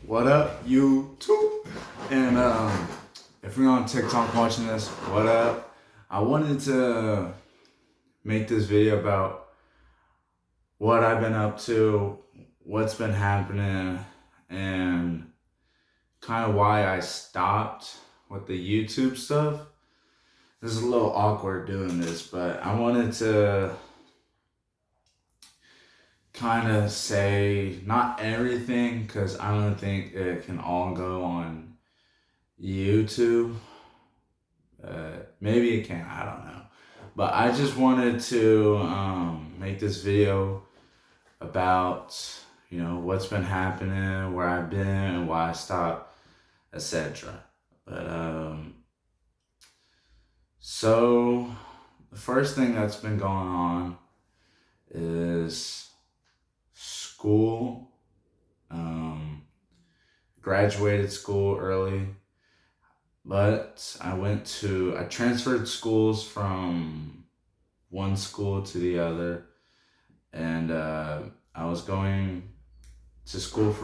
What up, YouTube? And if you're on TikTok watching this, what up? I wanted to make this video about what I've been up to, what's been happening, and kind of why I stopped with the YouTube stuff. This is a little awkward doing this, but I wanted to kind of say not everything because I don't think it can all go on YouTube. Maybe it can, I don't know. But I just wanted to make this video about, what's been happening, where I've been, and why I stopped, etc. But so the first thing that's been going on is school. Graduated school early, but I transferred schools from one school to the other, and I was going to school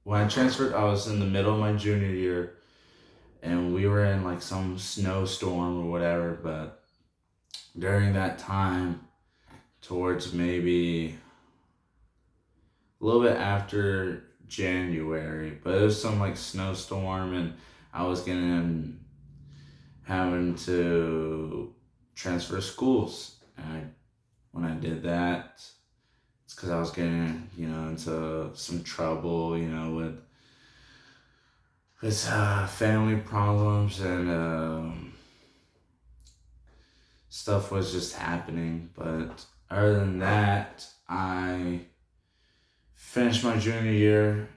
when I transferred, I was in the middle of my junior year, and we were in like some snowstorm or whatever, but during that time, towards having a little bit after January, but it was some like snowstorm, and I was having to transfer schools. And when I did that, it's because I was getting, into some trouble, with family problems, and stuff was just happening. But other than that, I finished my junior year.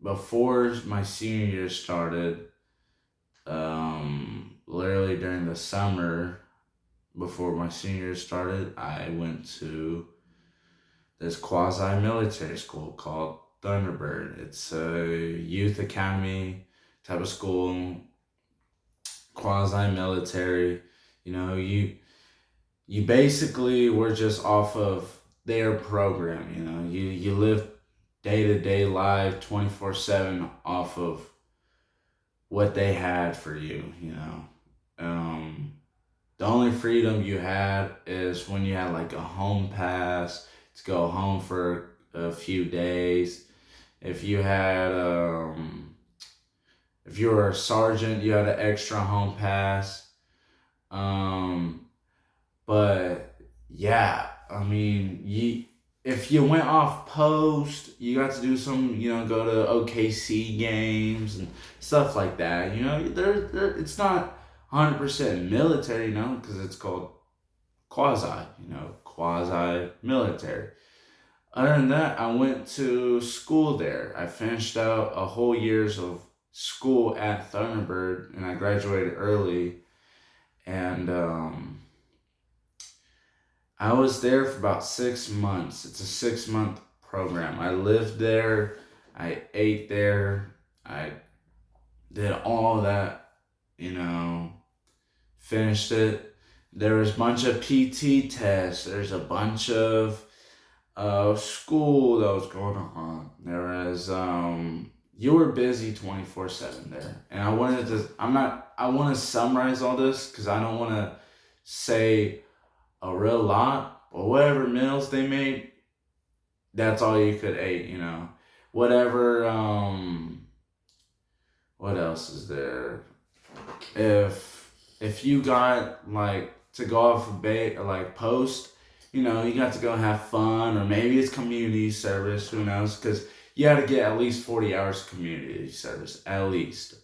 Before my senior year started, literally during the summer before my senior year started, I went to this quasi-military school called Thunderbird. It's a youth academy type of school, quasi-military. You basically were just off of their program. You live day-to-day life 24/7 off of what they had for you. The only freedom you had is when you had like a home pass to go home for a few days. If you were a sergeant, you had an extra home pass. But yeah, if you went off post, you got to do some, go to OKC games and stuff like that. It's not 100% military, because it's called quasi-military. Other than that, I went to school there. I finished out a whole year's of school at Thunderbird, and I graduated early. And I was there for about 6 months. It's a 6-month program. I lived there. I ate there. I did all that, finished it. There was a bunch of PT tests. There's a bunch of school that was going on. There was, you were busy 24/7 there. And I want to summarize all this because I don't want to say a real lot, but whatever meals they made, that's all you could eat, whatever. What else is there? If you got like to go off post, you got to go have fun, or maybe it's community service, who knows, because you had to get at least 40 hours community service at least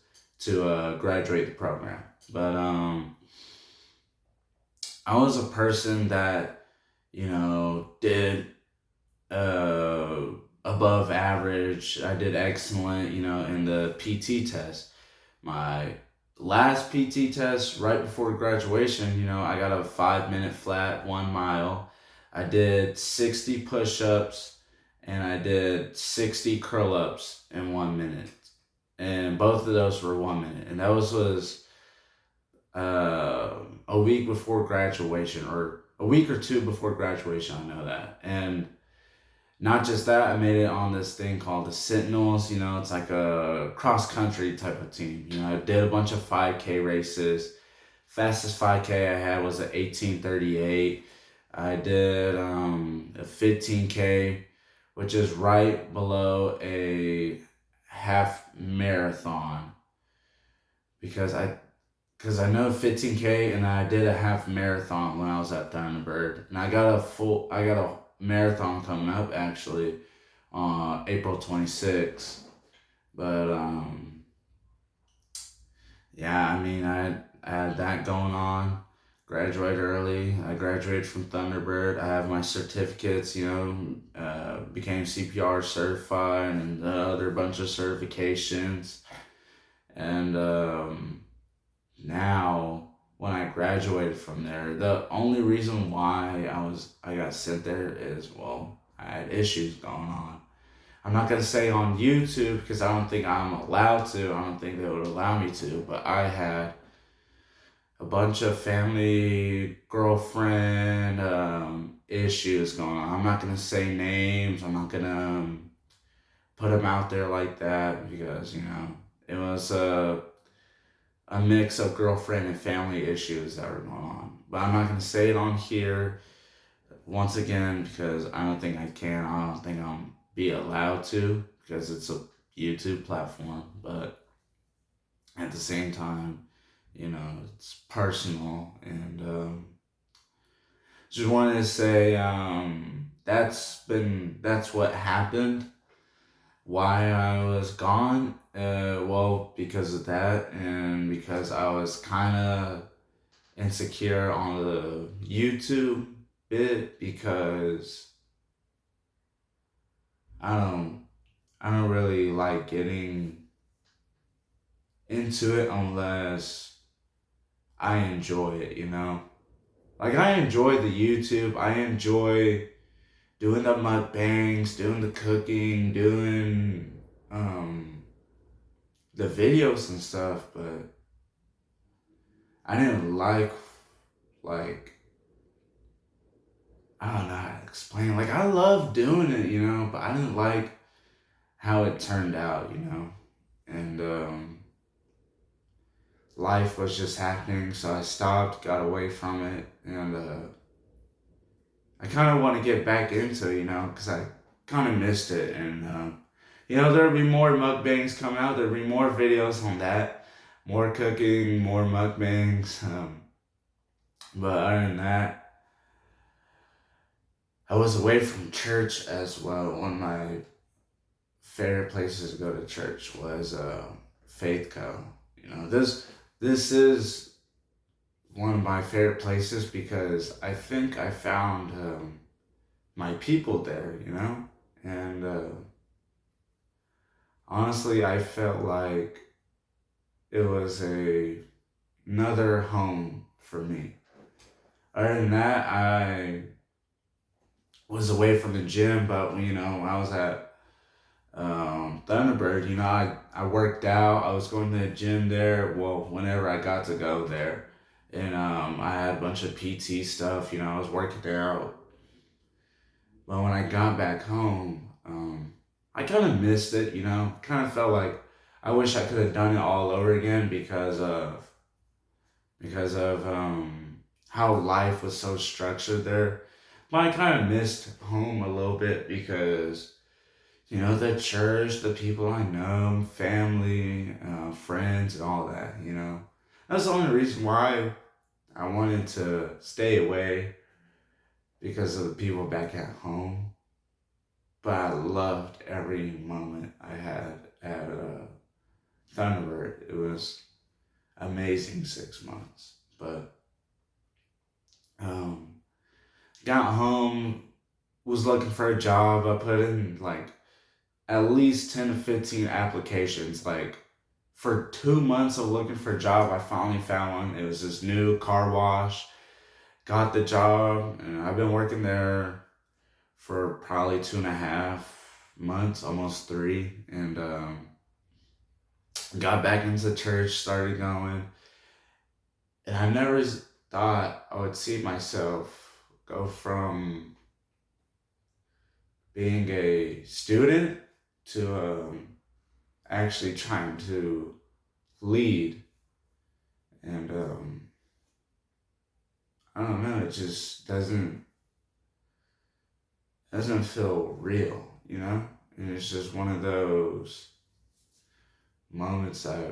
to graduate the program. But I was a person that, did above average. I did excellent, in the PT test. My last PT test right before graduation, I got a 5-minute flat, 1 mile. I did 60 push-ups, and I did 60 curl-ups in 1 minute. And both of those were 1 minute. And that was a week before graduation, or a week or two before graduation, I know that. And Not just that, I made it on this thing called the Sentinels. You know, it's like a cross country type of team. You know, I did a bunch of 5K races. Fastest 5K I had was at 18:38. I did a 15K, which is right below a half marathon because I know 15K and I did a half marathon when I was at Thunderbird. And I got a marathon coming up actually on April 26th. But yeah, I mean, I had that going on. Graduated early. I graduated from Thunderbird. I have my certificates, you know, became CPR certified and the other bunch of certifications. And now, when I graduated from there, the only reason why I got sent there is, well, I had issues going on. I'm not gonna say on YouTube because I don't think I'm allowed to. I don't think they would allow me to. But I had a bunch of family, girlfriend issues going on. I'm not gonna say names. I'm not gonna put them out there like that because it was a mix of girlfriend and family issues that were going on. But I'm not gonna say it on here once again because I don't think I can. I don't think I'm be allowed to because it's a YouTube platform. But at the same time, it's personal, and just wanted to say that's what happened. Why I was gone? Well, because of that, and because I was kind of insecure on the YouTube bit because I don't I don't really like getting into it unless I enjoy it, Like I enjoy the YouTube. I enjoy doing the mukbangs, doing the cooking, doing the videos and stuff, but I didn't like I don't know how to explain. Like I love doing it, but I didn't like how it turned out, And life was just happening, so I stopped, got away from it, and I kind of want to get back into it, because I kind of missed it. And, there'll be more mukbangs coming out. There'll be more videos on that. More cooking, more mukbangs. But other than that, I was away from church as well. One of my favorite places to go to church was Faith Co. This is one of my favorite places because I think I found my people there, And honestly, I felt like it was another home for me. Other than that, I was away from the gym, but when I was at Thunderbird, I worked out. I was going to the gym there. Well, whenever I got to go there, and I had a bunch of PT stuff. I was working out. But when I got back home, I kind of missed it. Kind of felt like I wish I could have done it all over again because of how life was so structured there. But I kind of missed home a little bit because the church, the people I know, family, friends, and all that. That's the only reason why I wanted to stay away because of the people back at home. But I loved every moment I had at Thunderbird. It was amazing 6 months. But um, got home, was looking for a job. I put in like at least 10 to 15 applications. Like for 2 months of looking for a job, I finally found one. It was this new car wash. Got the job, and I've been working there for probably 2.5 months, almost 3. And got back into church, started going. And I never thought I would see myself go from being a student to actually trying to lead. And I don't know, it just doesn't feel real, you know? And it's just one of those moments I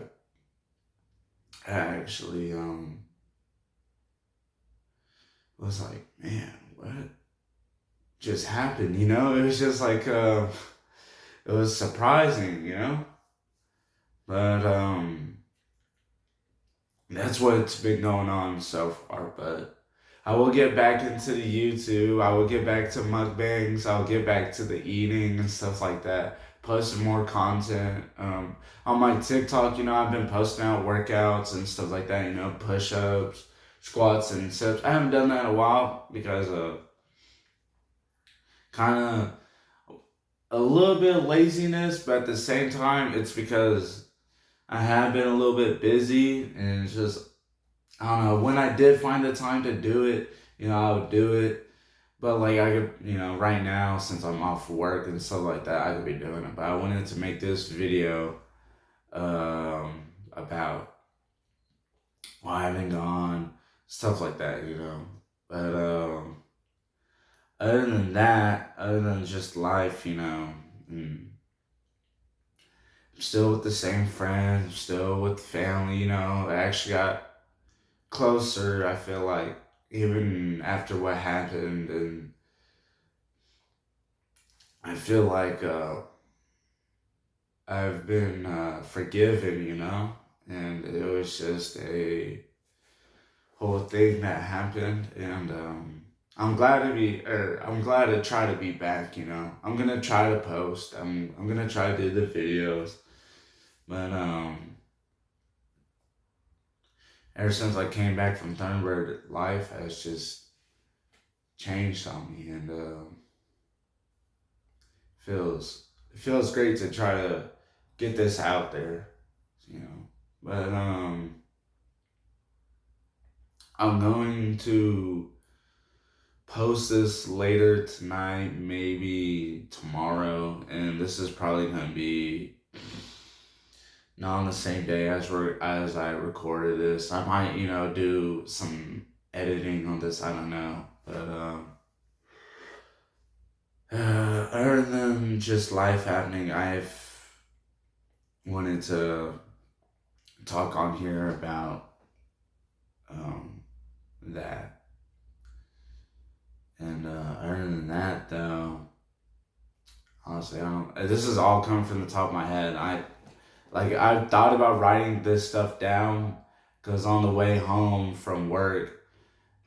actually was like, man, what just happened, you know? It was just like it was surprising, you know? But that's what's been going on so far. But I will get back into the YouTube. I will get back to mukbangs. I'll get back to the eating and stuff like that. Posting more content. On my TikTok, you know, I've been posting out workouts and stuff like that, you know, push-ups, squats, and sit-ups. I haven't done that in a while because of kind of a little bit of laziness, but at the same time, it's because I have been a little bit busy, and it's just, I don't know, when I did find the time to do it, you know, I would do it. But like I could, you know, right now, since I'm off work and stuff like that, I could be doing it. But I wanted to make this video about why I've been gone, stuff like that, you know. But other than that, other than just life, you know, I'm still with the same friends, still with family, you know. I actually got closer, I feel like, even after what happened. And I feel like I've been forgiven, you know. And it was just a whole thing that happened. And I'm glad to try to be back, you know. I'm gonna try to post. I'm gonna try to do the videos. But ever since I came back from Thunderbird, life has just changed on me. And feels it feels great to try to get this out there, you know. But I'm going to post this later tonight, maybe tomorrow, and this is probably gonna be not on the same day as I recorded this. I might, you know, do some editing on this. I don't know, but other than just life happening, I've wanted to talk on here about that. And other than that, though, honestly, I don't. This is all coming from the top of my head. I've thought about writing this stuff down because on the way home from work,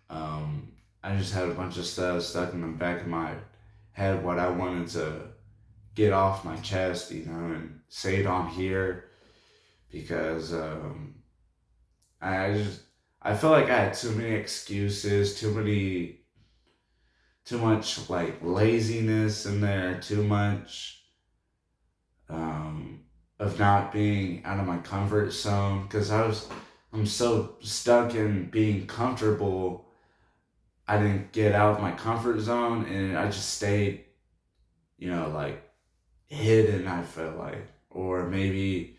I just had a bunch of stuff stuck in the back of my head what I wanted to get off my chest, you know, and say it on here because I just I feel like I had too many excuses, too much like laziness in there, too much of not being out of my comfort zone because I'm so stuck in being comfortable. I didn't get out of my comfort zone and I just stayed, you know, like hidden, I feel like, or maybe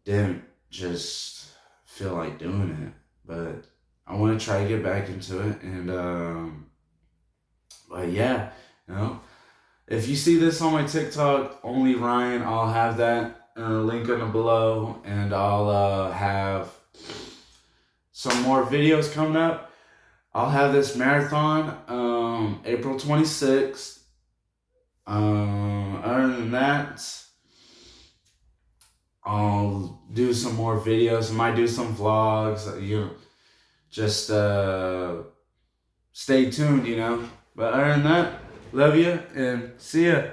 didn't just feel like doing it. But I want to try to get back into it. And but yeah, you know, if you see this on my TikTok, only Ryan, I'll have that link in the below, and I'll have some more videos coming up. I'll have this marathon April 26th. Other than that, I'll do some more videos. I might do some vlogs. You know, just stay tuned, you know. But other than that, love you and see ya.